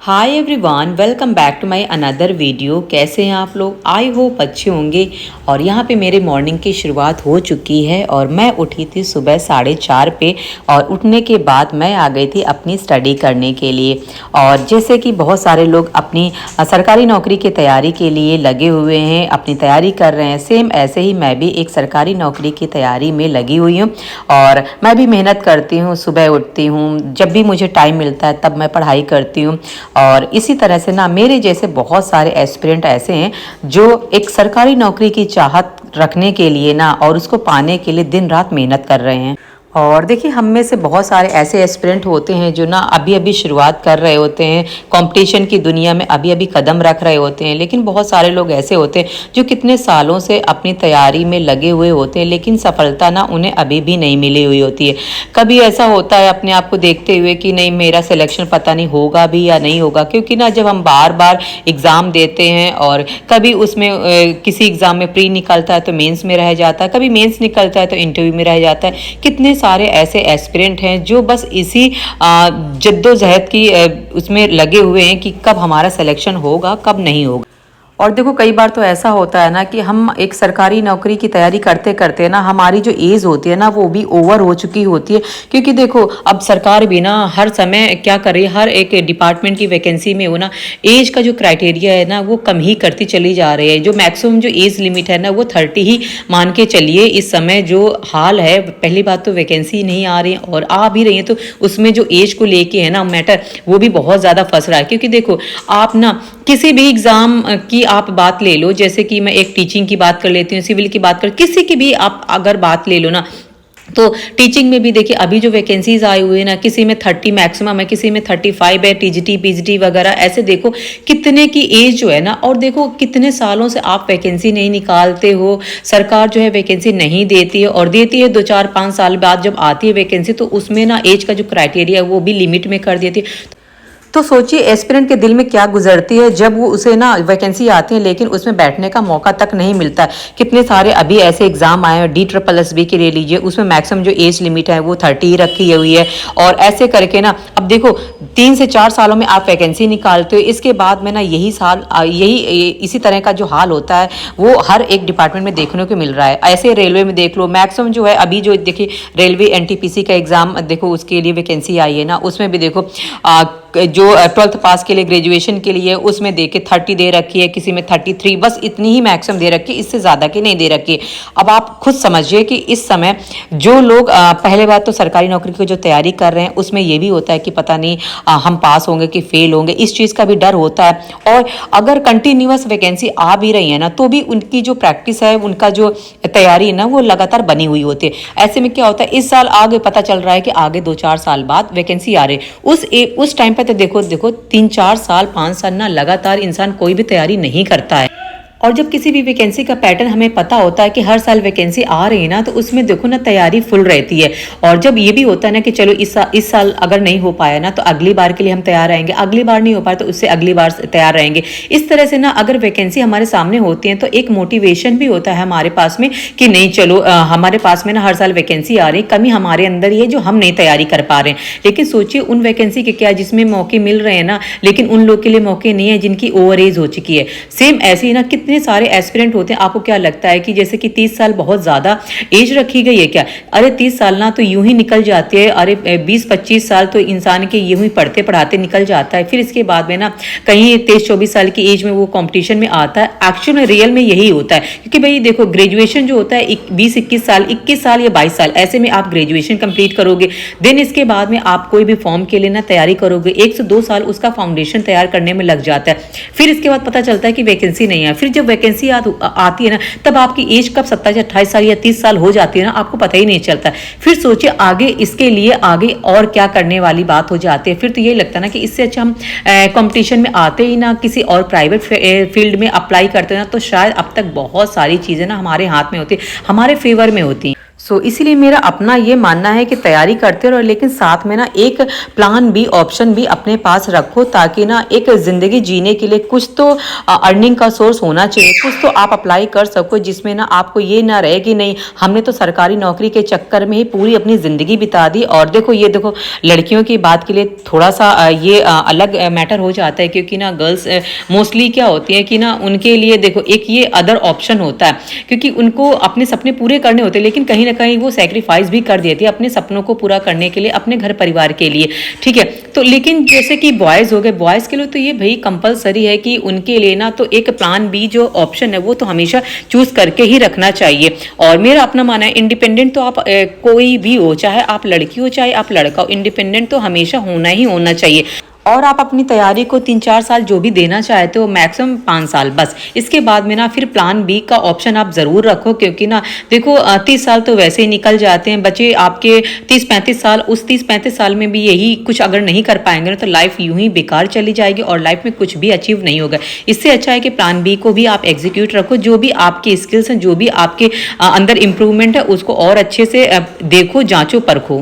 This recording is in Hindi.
Hi everyone, welcome back to my another video. कैसे हैं आप लोग? आई होप अच्छे होंगे। और यहाँ पे मेरे मॉर्निंग की शुरुआत हो चुकी है और मैं उठी थी सुबह 4:30 पे। और उठने के बाद मैं आ गई थी अपनी स्टडी करने के लिए। और जैसे कि बहुत सारे लोग अपनी सरकारी नौकरी की तैयारी के लिए लगे हुए हैं, अपनी तैयारी कर रहे हैं, सेम ऐसे ही मैं भी एक सरकारी नौकरी की तैयारी में लगी हुई हूँ। और मैं भी मेहनत करती हूँ, सुबह उठती हूँ, जब भी मुझे टाइम मिलता है तब मैं पढ़ाई करती हूँ। और इसी तरह से ना मेरे जैसे बहुत सारे एस्पिरेंट ऐसे हैं जो एक सरकारी नौकरी की चाहत रखने के लिए ना और उसको पाने के लिए दिन रात मेहनत कर रहे हैं। और देखिए, हम में से बहुत सारे ऐसे एस्पिरेंट होते हैं जो ना अभी अभी शुरुआत कर रहे होते हैं, कंपटीशन की दुनिया में अभी अभी कदम रख रहे होते हैं। लेकिन बहुत सारे लोग ऐसे होते हैं जो कितने सालों से अपनी तैयारी में लगे हुए होते हैं, लेकिन सफलता ना उन्हें अभी भी नहीं मिली हुई होती है। कभी ऐसा होता है अपने आप को देखते हुए कि नहीं, मेरा सिलेक्शन पता नहीं होगा भी या नहीं होगा, क्योंकि ना जब हम बार बार एग्ज़ाम देते हैं और कभी उसमें किसी एग्ज़ाम में प्री निकलता है तो मेंस में रह जाता है, कभी मेंस निकलता है तो इंटरव्यू में रह जाता है। कितने सारे ऐसे एस्पिरेंट हैं जो बस इसी जद्दोजहद की उसमें लगे हुए हैं कि कब हमारा सिलेक्शन होगा, कब नहीं होगा। और देखो, कई बार तो ऐसा होता है ना कि हम एक सरकारी नौकरी की तैयारी करते करते ना हमारी जो एज होती है ना वो भी ओवर हो चुकी होती है। क्योंकि देखो, अब सरकार भी ना हर समय क्या कर रही है, हर एक डिपार्टमेंट की वैकेंसी में वो ना एज का जो क्राइटेरिया है ना वो कम ही करती चली जा रही है। जो मैक्सिमम जो एज लिमिट है ना वो 30 ही मान के चलिए। इस समय जो हाल है, पहली बात तो वैकेंसी नहीं आ रही है और आ भी रही है तो उसमें जो एज को लेके है ना मैटर, वो भी बहुत ज़्यादा फंस रहा है। क्योंकि देखो, आप ना किसी भी एग्ज़ाम की आप बात ले लो, जैसे कि मैं एक टीचिंग की बात कर लेती हूँ, सिविल की बात कर, किसी की भी आप अगर बात ले लो ना, तो टीचिंग में भी देखिए अभी जो वैकेंसीज आई हुई है ना, किसी में 30 मैक्सिमम है, किसी में 35 है, टीजीटी पीजीटी वगैरह। ऐसे देखो कितने की एज जो है ना, और देखो कितने सालों से आप वैकेंसी नहीं निकालते हो, सरकार जो है वैकेंसी नहीं देती है, और देती है 2 4 5 साल बाद जब आती है वैकेंसी तो उसमें ना एज का जो क्राइटेरिया है वो भी लिमिट में कर देती है। तो सोचिए एस्पिरेंट के दिल में क्या गुजरती है जब वो उसे ना वैकेंसी आती है लेकिन उसमें बैठने का मौका तक नहीं मिलता है। कितने सारे अभी ऐसे एग्जाम आए हैं, DSSB के ले लीजिए, उसमें मैक्सिमम जो एज लिमिट है वो 30 ही रखी हुई है। और ऐसे करके ना अब देखो 3 से 4 सालों में आप वैकेंसी निकालते हो, इसके बाद में ना यही इसी तरह का जो हाल होता है वो हर एक डिपार्टमेंट में देखने को मिल रहा है। ऐसे रेलवे में देख लो, मैक्सिमम जो है अभी जो देखिए रेलवे NTPC का एग्जाम देखो, उसके लिए वैकेंसी आई है ना, उसमें भी देखो जो 12th पास के लिए ग्रेजुएशन के लिए उसमें दे के 30 दे रखी है, किसी में 33, बस इतनी ही मैक्सिमम दे रखी है, इससे ज़्यादा की नहीं दे रखी है। अब आप खुद समझिए कि इस समय जो लोग पहले बात तो सरकारी नौकरी की जो तैयारी कर रहे हैं उसमें ये भी होता है कि पता नहीं हम पास होंगे कि फेल होंगे, इस चीज़ का भी डर होता है। और अगर कंटिन्यूअस वैकेंसी आ भी रही है ना तो भी उनकी जो प्रैक्टिस है, उनका जो तैयारी है ना वो लगातार बनी हुई होती है। ऐसे में क्या होता है, इस साल आगे पता चल रहा है कि आगे 2 4 साल बाद वैकेंसी आ रही है, उस टाइम पे तो देखो 3 4 साल 5 साल ना लगातार इंसान कोई भी तैयारी नहीं करता है। और जब किसी भी वैकेंसी का पैटर्न हमें पता होता है कि हर साल वैकेंसी आ रही है ना, तो उसमें देखो ना तैयारी फुल रहती है। और जब ये भी होता है ना कि चलो इस साल अगर नहीं हो पाया ना तो अगली बार के लिए हम तैयार रहेंगे, अगली बार नहीं हो पाया तो उससे अगली बार तैयार रहेंगे। इस तरह से ना अगर वैकेंसी हमारे सामने होती है तो एक मोटिवेशन भी होता है हमारे पास में कि नहीं चलो हमारे पास में ना हर साल वैकेंसी आ रही है, कमी हमारे अंदर ही है जो हम नहीं तैयारी कर पा रहे हैं। लेकिन सोचिए उन वैकेंसी के क्या जिसमें मौके मिल रहे हैं ना, लेकिन उन लोग के लिए मौके नहीं है जिनकी ओवर एज हो चुकी है। सेम ऐसे ही ना कितने सारे एस्पिरेंट होते हैं। आपको क्या लगता है कि जैसे कि 30 साल बहुत ज्यादा एज रखी गई है क्या? अरे 30 साल ना तो यूं ही निकल जाते हैं। अरे 20 25 साल तो इंसान के यूं ही पढ़ते पढ़ाते निकल जाता है। फिर इसके बाद में ना कहीं 23 24 साल की एज में वो कंपटीशन में आता है। एक्चुअल में रियल में यही होता है, क्योंकि भाई देखो ग्रेजुएशन जो होता है 20 21 साल, 21 साल या 22 साल, ऐसे में आप ग्रेजुएशन कंप्लीट करोगे। देन इसके बाद में आप कोई भी फॉर्म के लिए ना तैयारी करोगे, 1 से 2 साल उसका फाउंडेशन तैयार करने में लग जाता है। फिर इसके बाद पता चलता है कि वैकेंसी नहीं है। फिर जब वैकेंसी आती है ना तब आपकी एज कब 27 28 साल या 30 साल हो जाती है ना, आपको पता ही नहीं चलता। फिर सोचिए आगे इसके लिए आगे और क्या करने वाली बात हो जाती है। फिर तो यही लगता है ना कि इससे अच्छा हम कंपटीशन में आते ही ना किसी और प्राइवेट फील्ड में अप्लाई करते ना, तो शायद अब तक बहुत सारी चीजें ना हमारे हाथ में होती, हमारे फेवर में होती। सो इसीलिए मेरा अपना ये मानना है कि तैयारी करते रहो, लेकिन साथ में ना एक प्लान बी ऑप्शन भी अपने पास रखो, ताकि ना एक ज़िंदगी जीने के लिए कुछ तो अर्निंग का सोर्स होना चाहिए, कुछ तो आप अप्लाई कर सको जिसमें ना आपको ये ना रहे कि नहीं हमने तो सरकारी नौकरी के चक्कर में ही पूरी अपनी ज़िंदगी बिता दी। और देखो ये देखो लड़कियों की बात के लिए थोड़ा सा ये अलग मैटर हो जाता है, क्योंकि ना गर्ल्स मोस्टली क्या होती है कि ना उनके लिए देखो एक ये अदर ऑप्शन होता है, क्योंकि उनको अपने सपने पूरे करने होते हैं, लेकिन कहीं ना कहीं वो सेक्रीफाइस भी कर देती है अपने सपनों को पूरा करने के लिए, अपने घर परिवार के लिए। ठीक है, तो लेकिन जैसे कि बॉयज़ हो गए, बॉयज़ के लिए तो ये भाई कंपलसरी है कि उनके लिए ना तो एक प्लान बी जो ऑप्शन है वो तो हमेशा चूज करके ही रखना चाहिए। और मेरा अपना मानना है इंडिपेंडेंट तो आप कोई भी हो, चाहे आप लड़की हो चाहे आप लड़का हो, इंडिपेंडेंट तो हमेशा होना ही होना चाहिए। और आप अपनी तैयारी को 3-4 साल जो भी देना चाहते हो, मैक्सिमम 5 साल बस, इसके बाद में ना फिर प्लान बी का ऑप्शन आप ज़रूर रखो, क्योंकि ना देखो 30 साल तो वैसे ही निकल जाते हैं, बचे आपके 30-35 साल, उस 30-35 साल में भी यही कुछ अगर नहीं कर पाएंगे ना तो लाइफ यूं ही बेकार चली जाएगी और लाइफ में कुछ भी अचीव नहीं होगा। इससे अच्छा है कि प्लान बी को भी आप एग्जीक्यूट रखो, जो भी आपकी स्किल्स हैं, जो भी आपके अंदर इम्प्रूवमेंट है उसको और अच्छे से देखो, जांचो, परखो।